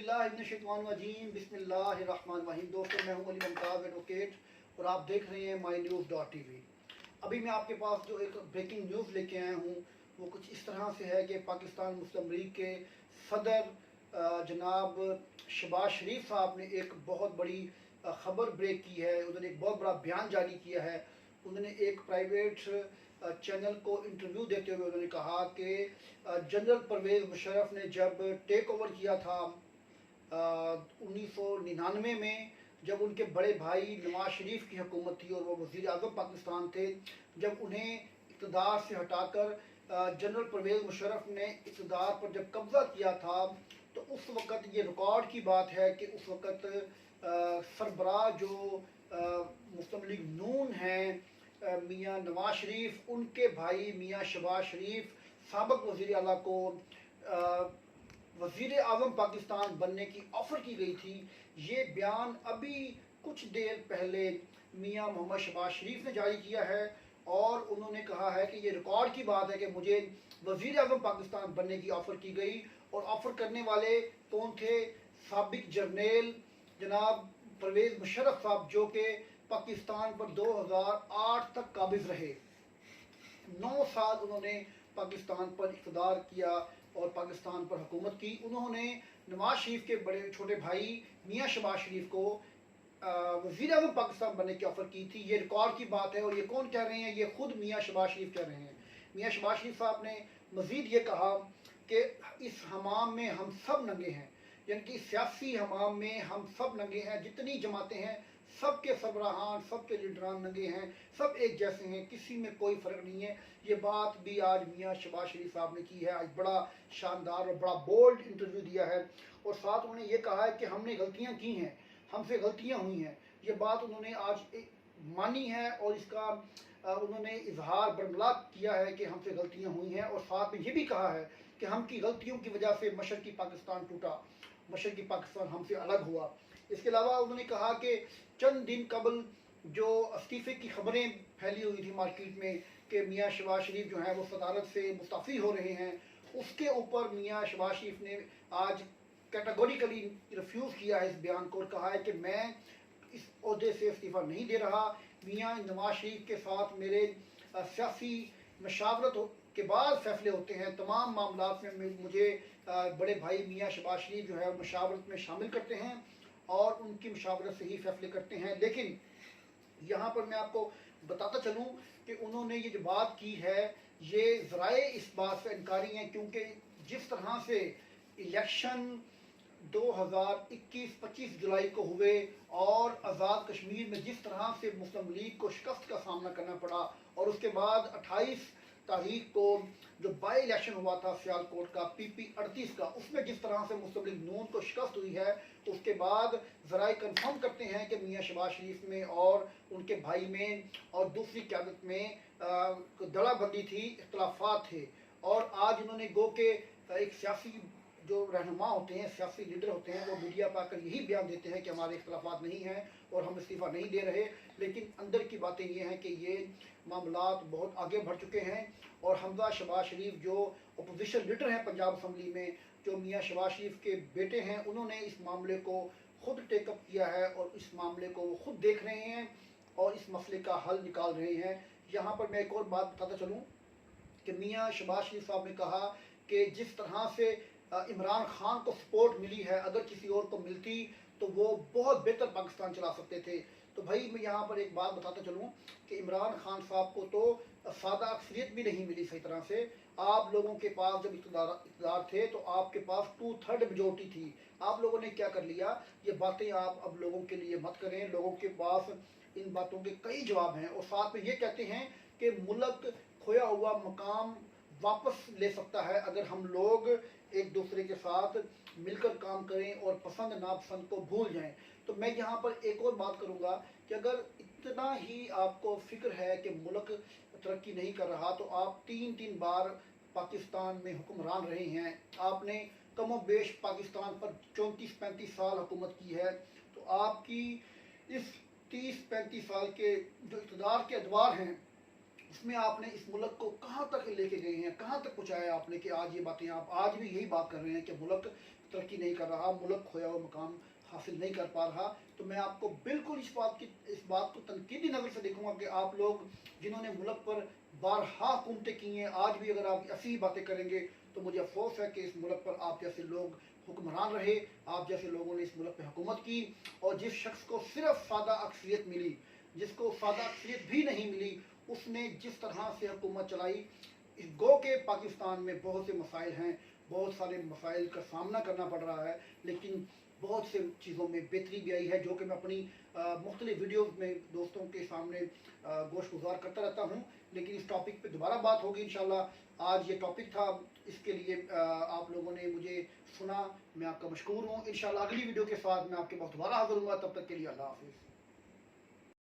औज़ुबिल्लाहिमिनश्शैतानिर्रजीम बिस्मिल्लाहिर्रहमानिर्रहीम। दोस्तों, मैं हूं अली मुमताज़ एडवोकेट और आप देख रहे हैं mynews.tv। अभी मैं आपके पास जो एक ब्रेकिंग न्यूज़ लेके आया हूं वो कुछ इस तरह से है कि पाकिस्तान मुस्लिम लीग के सदर जनाब शहबाज शरीफ साहब ने एक बहुत बड़ी ख़बर ब्रेक की है। उन्होंने एक बहुत बड़ा बयान जारी किया है। उन्होंने एक प्राइवेट चैनल को इंटरव्यू देते हुए उन्होंने कहा कि जनरल परवेज़ मुशर्रफ ने जब टेक ओवर किया था 1999 में, जब उनके बड़े भाई नवाज शरीफ की हुकूमत थी और वो वज़ीर आज़म पाकिस्तान थे, जब उन्हें इक़्तिदार से हटाकर जनरल परवेज़ मुशर्रफ ने इक़्तिदार पर जब कब्ज़ा किया था, तो उस वक़्त ये रिकॉर्ड की बात है कि उस वक़्त सरबराह जो मुस्लिम लीग नून हैं मियाँ नवाज शरीफ, उनके भाई मियाँ शहबाज शरीफ साबिक़ वज़ीर आला को वज़ीर आज़म पाकिस्तान बनने की ऑफ़र की गई थी। ये बयान अभी कुछ देर पहले मियाँ मोहम्मद शहबाज शरीफ ने जारी किया है और उन्होंने कहा है कि ये रिकॉर्ड की बात है कि मुझे वज़ीर आज़म पाकिस्तान बनने की ऑफ़र की गई। और ऑफ़र करने वाले कौन थे? साबिक़ जर्नल जनाब परवेज़ मुशर्रफ साहब, जो कि पाकिस्तान पर 2008 तक काबिज़ रहे। 9 साल उन्होंने पाकिस्तान पर इक़्तिदार किया और पाकिस्तान पर हुकूमत की। उन्होंने नवाज शरीफ के बड़े छोटे भाई मियाँ शहबाज शरीफ को वज़ीर आज़म पाकिस्तान बनने की ऑफ़र की थी। ये रिकॉर्ड की बात है। और ये कौन कह रहे हैं? ये ख़ुद मियाँ शहबाज शरीफ कह रहे हैं। मियाँ शहबाज शरीफ साहब ने मज़ीद ये कहा कि इस हमाम में हम सब नंगे हैं, यानी कि सियासी हमाम में हम सब नंगे हैं। जितनी जमातें हैं सबके सरबराहान, सबके लीडरान नंगे हैं, सब एक जैसे हैं, किसी में कोई फ़र्क नहीं है। ये बात भी आज मियाँ शहबाज शरीफ साहब ने की है। आज बड़ा शानदार और बड़ा बोल्ड इंटरव्यू दिया है और साथ उन्होंने ये कहा है कि हमने गलतियाँ की हैं, हमसे गलतियाँ हुई हैं। ये बात उन्होंने आज मानी है और इसका उन्होंने इजहार बरमला किया है कि हमसे गलतियाँ हुई हैं। और साथ में ये भी कहा है कि हम की गलतियों की वजह से मशरक़ी पाकिस्तान टूटा, मशरक़ी पाकिस्तान हमसे अलग हुआ। इसके अलावा उन्होंने कहा कि चंद दिन कबल जो इस्तीफ़े की खबरें फैली हुई थी मार्केट में कि मियाँ शहबाज शरीफ जो हैं वो सदारत से मुस्तफ़ी हो रहे हैं, उसके ऊपर मियाँ शहबाज शरीफ ने आज कैटेगोरिकली रिफ्यूज़ किया है इस बयान को और कहा है कि मैं इस ओहदे से इस्तीफ़ा नहीं दे रहा। मियाँ नवाज शरीफ के साथ मेरे सियासी मशावरत के बाद फैसले होते हैं। तमाम मामलात में मुझे बड़े भाई मियाँ शहबाज शरीफ जो है मशावरत में शामिल करते हैं और उनकी मशावरत से ही फैसले करते हैं। लेकिन यहाँ पर मैं आपको बताता चलूँ कि उन्होंने ये जो बात की है ये ज़राए इस बात से इनकारी हैं, क्योंकि जिस तरह से इलेक्शन 2021-25 जुलाई को हुए और आज़ाद कश्मीर में जिस तरह से मुस्लिम लीग को शिकस्त का सामना करना पड़ा और उसके बाद 28 तारीख को जो बाई इलेक्शन हुआ था सियालकोट का PP 38 का, उसमें जिस तरह से मुस्लिम लीग नून को शिकस्त हुई है, उसके बाद ज़राए कन्फर्म करते हैं कि मियाँ शहबाज शरीफ में और उनके भाई में और दूसरी क़यादत में दड़ाबंदी थी, इख्तलाफात थे। और आज उन्होंने गो के एक सियासी जो रहनुमा होते हैं, सियासी लीडर होते हैं, वो मीडिया पर आकर यही बयान देते हैं कि हमारे इख्तलाफात नहीं हैं और हम इस्तीफ़ा नहीं दे रहे। लेकिन अंदर की बातें ये हैं कि ये मामलात बहुत आगे बढ़ चुके हैं और हमजा शहबाज शरीफ जो अपोजिशन लीडर हैं पंजाब असम्बली में, जो मियाँ शहबाज शरीफ के बेटे हैं, उन्होंने इस मामले को ख़ुद टेकअप किया है और इस मामले को वो ख़ुद देख रहे हैं और इस मसले का हल निकाल रहे हैं। यहाँ पर मैं एक और बात बताता चलूँ कि मियाँ शहबाज शरीफ साहब ने कहा कि जिस तरह से इमरान खान को सपोर्ट मिली है, अगर किसी और को मिलती तो वो बहुत बेहतर पाकिस्तान चला सकते थे। तो भाई मैं यहाँ पर एक बात बताता चलूँ कि इमरान खान साहब को तो सादा अक्सरियत भी नहीं मिली सही तरह से। आप लोगों के पास जब इक़्तिदार थे तो आपके पास 2/3 मेजॉरिटी थी। आप लोगों ने क्या कर लिया? ये बातें आप अब लोगों के लिए मत करें। लोगों के पास इन बातों के कई जवाब हैं और साथ में ये कहते हैं कि मुल्क खोया हुआ मकाम वापस ले सकता है अगर हम लोग एक दूसरे के साथ मिलकर काम करें और पसंद नापसंद को भूल जाएं। तो मैं यहाँ पर एक और बात करूँगा कि अगर इतना ही आपको फ़िक्र है कि मुल्क तरक्की नहीं कर रहा तो आप 3 बार पाकिस्तान में हुक्मरान रहे हैं। आपने कमो बेश पाकिस्तान पर 34-35 साल हुकूमत की है। तो आपकी इस 30-35 साल के जो इक़्तिदार के अदवार हैं इसमें आपने इस मुल्क को कहाँ तक लेके गए हैं, कहाँ तक पहुँचाया आपने कि आज ये बातें आप आज भी यही बात कर रहे हैं कि मुल्क तरक्की नहीं कर रहा, मुल्क खोया हुआ मकाम हासिल नहीं कर पा रहा। तो मैं आपको बिल्कुल इस बात को तनकीदी नज़र से देखूंगा कि आप लोग जिन्होंने मुल्क पर बारहा हुकूमतें की हैं, आज भी अगर आप ऐसी ही बातें करेंगे तो मुझे अफसोस है कि इस मुल्क पर आप जैसे लोग हुक्मरान रहे, आप जैसे लोगों ने इस मुल्क पर हुकूमत की। और जिस शख्स को सिर्फ सादा अक्सरियत मिली, जिसको सादा अक्सरियत भी नहीं मिली, उसने जिस तरह से हुकूमत चलाई, गो के पाकिस्तान में बहुत से मसाइल हैं, बहुत सारे मसाइल का सामना करना पड़ रहा है, लेकिन बहुत से चीज़ों में बेहतरी भी आई है, जो कि मैं अपनी मुख्तलिफ वीडियोज़ में दोस्तों के सामने गोश गुजार करता रहता हूँ। लेकिन इस टॉपिक पे दोबारा बात होगी इंशाल्लाह। आज ये टॉपिक था, इसके लिए आप लोगों ने मुझे सुना, मैं आपका मशकूर हूँ। इंशाल्लाह अगली वीडियो के साथ मैं आपके पास दोबारा हाजिर हूँगा। तब तक के लिए अल्लाह हाफिज़।